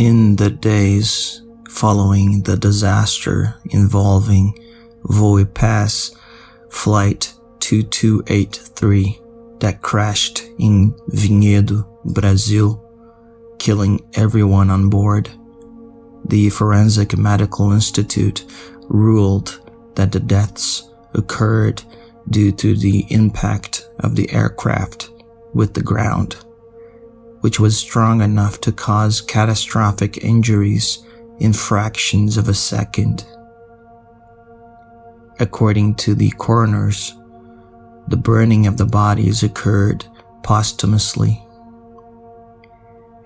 In the days following the disaster involving Voi Pass Flight 2283 that crashed in Vinhedo, Brazil, killing everyone on board, the Forensic Medical Institute ruled that the deaths occurred due to the impact of the aircraft with the ground, which was strong enough to cause catastrophic injuries in fractions of a second. According to the coroners, the burning of the bodies occurred posthumously.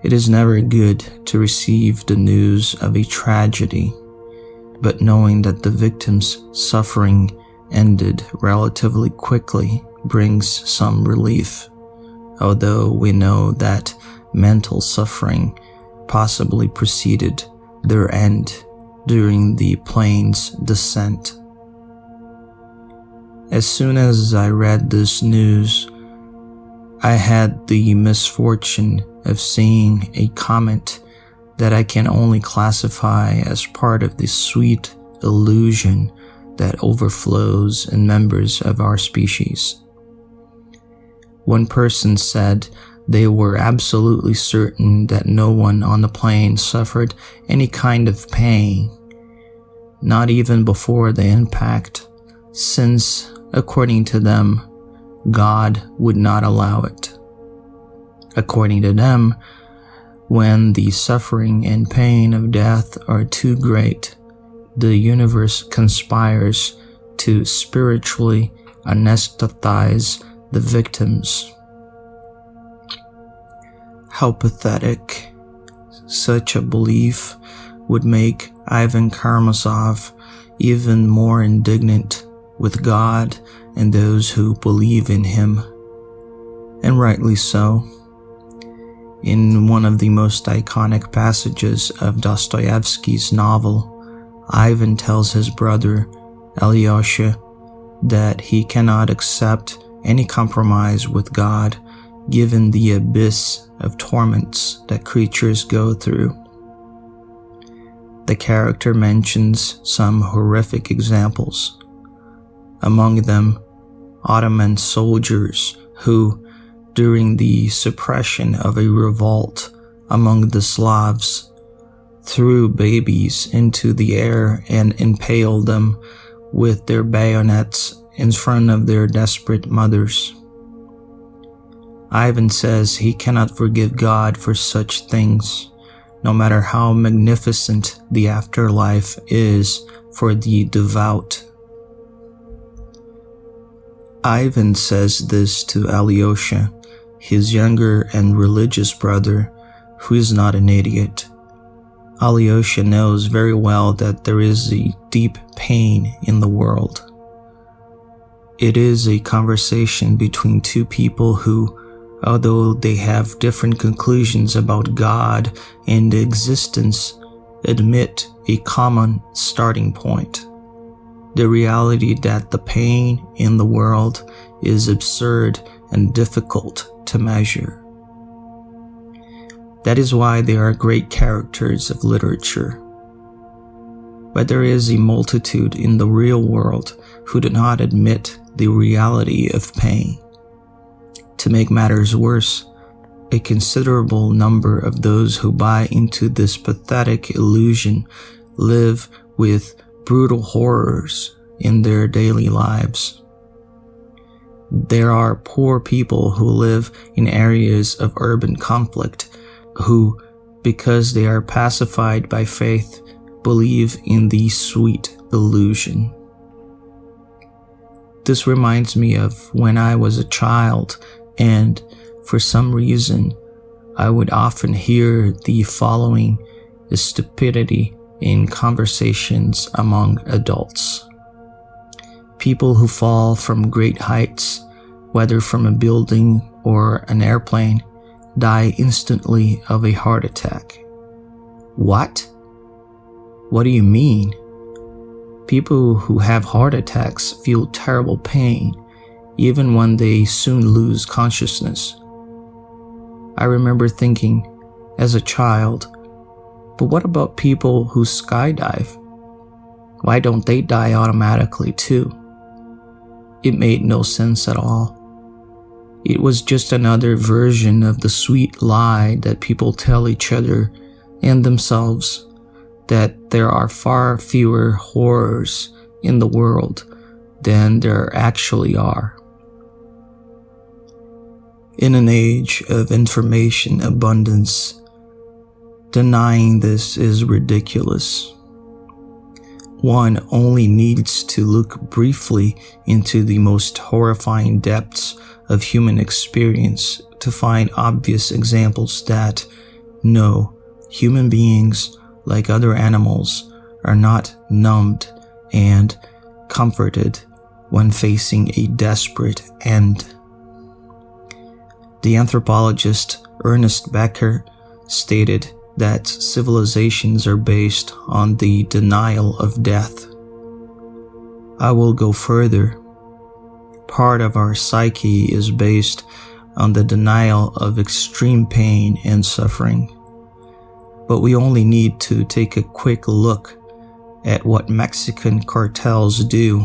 It is never good to receive the news of a tragedy, but knowing that the victim's suffering ended relatively quickly brings some relief, although we know that mental suffering possibly preceded their end during the plane's descent. As soon as I read this news, I had the misfortune of seeing a comment that I can only classify as part of the sweet illusion that overflows in members of our species. One person said they were absolutely certain that no one on the plane suffered any kind of pain, not even before the impact, since, according to them, God would not allow it. According to them, when the suffering and pain of death are too great, the universe conspires to spiritually anesthetize the victims. How pathetic. Such a belief would make Ivan Karamazov even more indignant with God and those who believe in him. And rightly so. In one of the most iconic passages of Dostoevsky's novel, Ivan tells his brother, Alyosha, that he cannot accept any compromise with God given the abyss of torments that creatures go through. The character mentions some horrific examples, among them Ottoman soldiers who, during the suppression of a revolt among the Slavs, threw babies into the air and impaled them with their bayonets in front of their desperate mothers. Ivan says he cannot forgive God for such things, no matter how magnificent the afterlife is for the devout. Ivan says this to Alyosha, his younger and religious brother, who is not an idiot. Alyosha knows very well that there is a deep pain in the world. It is a conversation between two people who, although they have different conclusions about God and existence, admit a common starting point: the reality that the pain in the world is absurd and difficult to measure. That is why they are great characters of literature. But there is a multitude in the real world who do not admit the reality of pain. To make matters worse, a considerable number of those who buy into this pathetic illusion live with brutal horrors in their daily lives. There are poor people who live in areas of urban conflict who, because they are pacified by faith, believe in the sweet illusion. This reminds me of when I was a child, and for some reason, I would often hear the following stupidity in conversations among adults. People who fall from great heights, whether from a building or an airplane, die instantly of a heart attack. What? What do you mean? People who have heart attacks feel terrible pain, even when they soon lose consciousness. I remember thinking, as a child, But what about people who skydive? Why don't they die automatically too? It made no sense at all. It was just another version of the sweet lie that people tell each other and themselves, that there are far fewer horrors in the world than there actually are. In an age of information abundance, denying this is ridiculous. One only needs to look briefly into the most horrifying depths of human experience to find obvious examples that, no, human beings, like other animals, are not numbed and comforted when facing a desperate end. The anthropologist Ernest Becker stated that civilizations are based on the denial of death. I will go further. Part of our psyche is based on the denial of extreme pain and suffering. But we only need to take a quick look at what Mexican cartels do,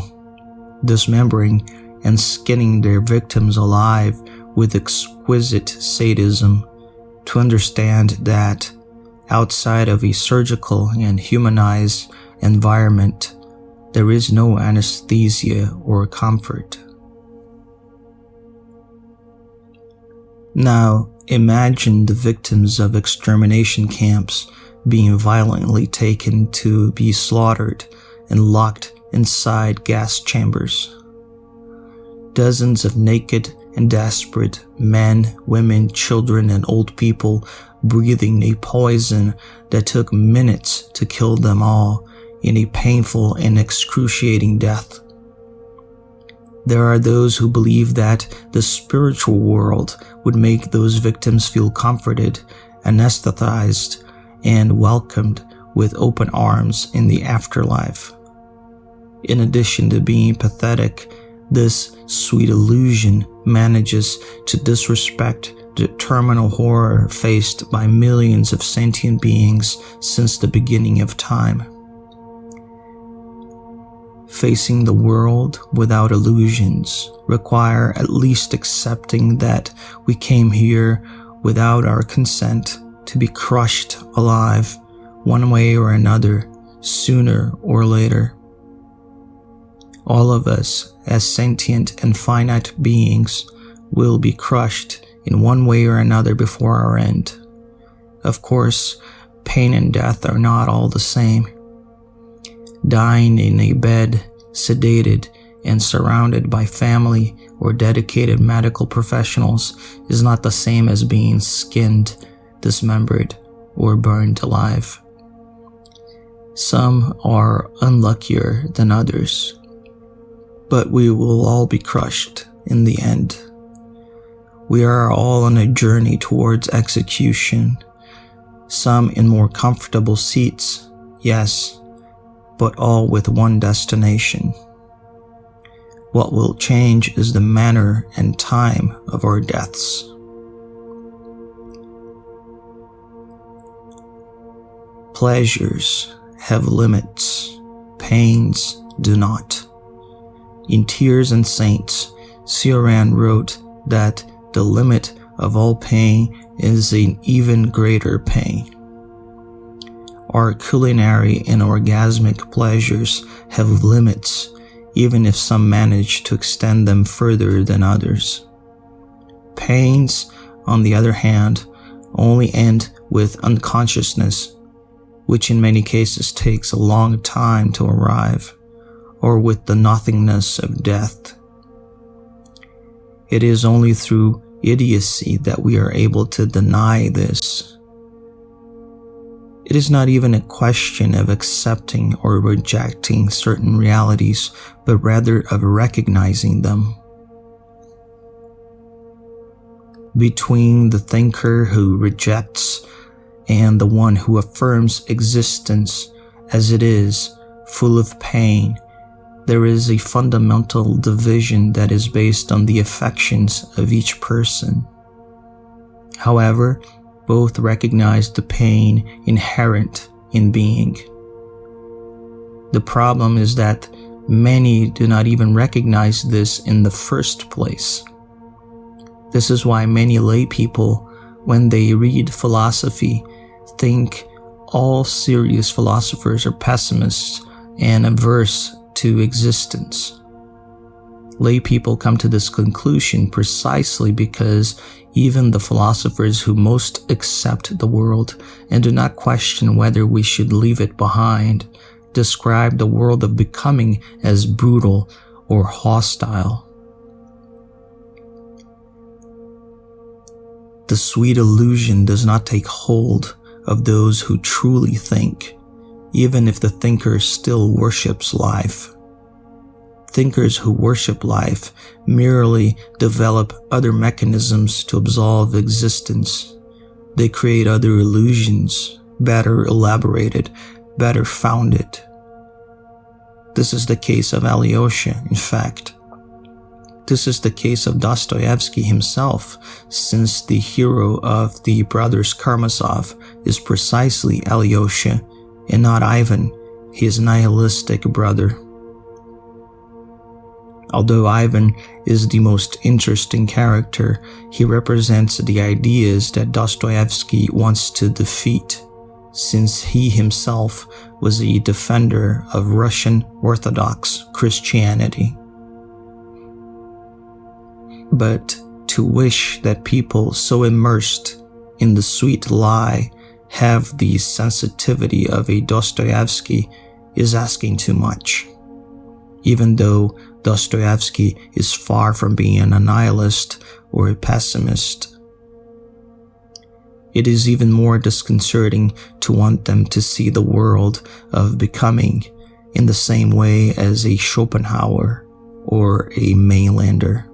dismembering and skinning their victims alive with exquisite sadism, to understand that outside of a surgical and humanized environment, there is no anesthesia or comfort. Now, imagine the victims of extermination camps being violently taken to be slaughtered and locked inside gas chambers. Dozens of naked and desperate men, women, children, and old people breathing a poison that took minutes to kill them all in a painful and excruciating death. There are those who believe that the spiritual world would make those victims feel comforted, anesthetized, and welcomed with open arms in the afterlife. In addition to being pathetic, this sweet illusion manages to disrespect the terminal horror faced by millions of sentient beings since the beginning of time. Facing the world without illusions require at least accepting that we came here without our consent to be crushed alive one way or another, sooner or later. All of us, as sentient and finite beings, will be crushed in one way or another before our end. Of course, pain and death are not all the same. Dying in a bed, sedated, and surrounded by family or dedicated medical professionals is not the same as being skinned, dismembered, or burned alive. Some are unluckier than others, but we will all be crushed in the end. We are all on a journey towards execution, some in more comfortable seats, yes, but all with one destination. What will change is the manner and time of our deaths. Pleasures have limits, pains do not. In Tears and Saints, Cioran wrote that the limit of all pain is an even greater pain. Our culinary and orgasmic pleasures have limits, even if some manage to extend them further than others. Pains, on the other hand, only end with unconsciousness, which in many cases takes a long time to arrive, or with the nothingness of death. It is only through idiocy that we are able to deny this. It is not even a question of accepting or rejecting certain realities, but rather of recognizing them. Between the thinker who rejects and the one who affirms existence as it is, full of pain, there is a fundamental division that is based on the affections of each person. However, both recognize the pain inherent in being. The problem is that many do not even recognize this in the first place. This is why many lay people, when they read philosophy, think all serious philosophers are pessimists and averse to existence. Lay people come to this conclusion precisely because even the philosophers who most accept the world and do not question whether we should leave it behind describe the world of becoming as brutal or hostile. The sweet illusion does not take hold of those who truly think, even if the thinker still worships life. Thinkers who worship life merely develop other mechanisms to absolve existence. They create other illusions, better elaborated, better founded. This is the case of Alyosha, in fact. This is the case of Dostoevsky himself, since the hero of the Brothers Karamazov is precisely Alyosha and not Ivan, his nihilistic brother. Although Ivan is the most interesting character, he represents the ideas that Dostoevsky wants to defeat, since he himself was a defender of Russian Orthodox Christianity. But to wish that people so immersed in the sweet lie have the sensitivity of a Dostoevsky is asking too much. Even though Dostoevsky is far from being a nihilist or a pessimist, it is even more disconcerting to want them to see the world of becoming in the same way as a Schopenhauer or a Mainlander.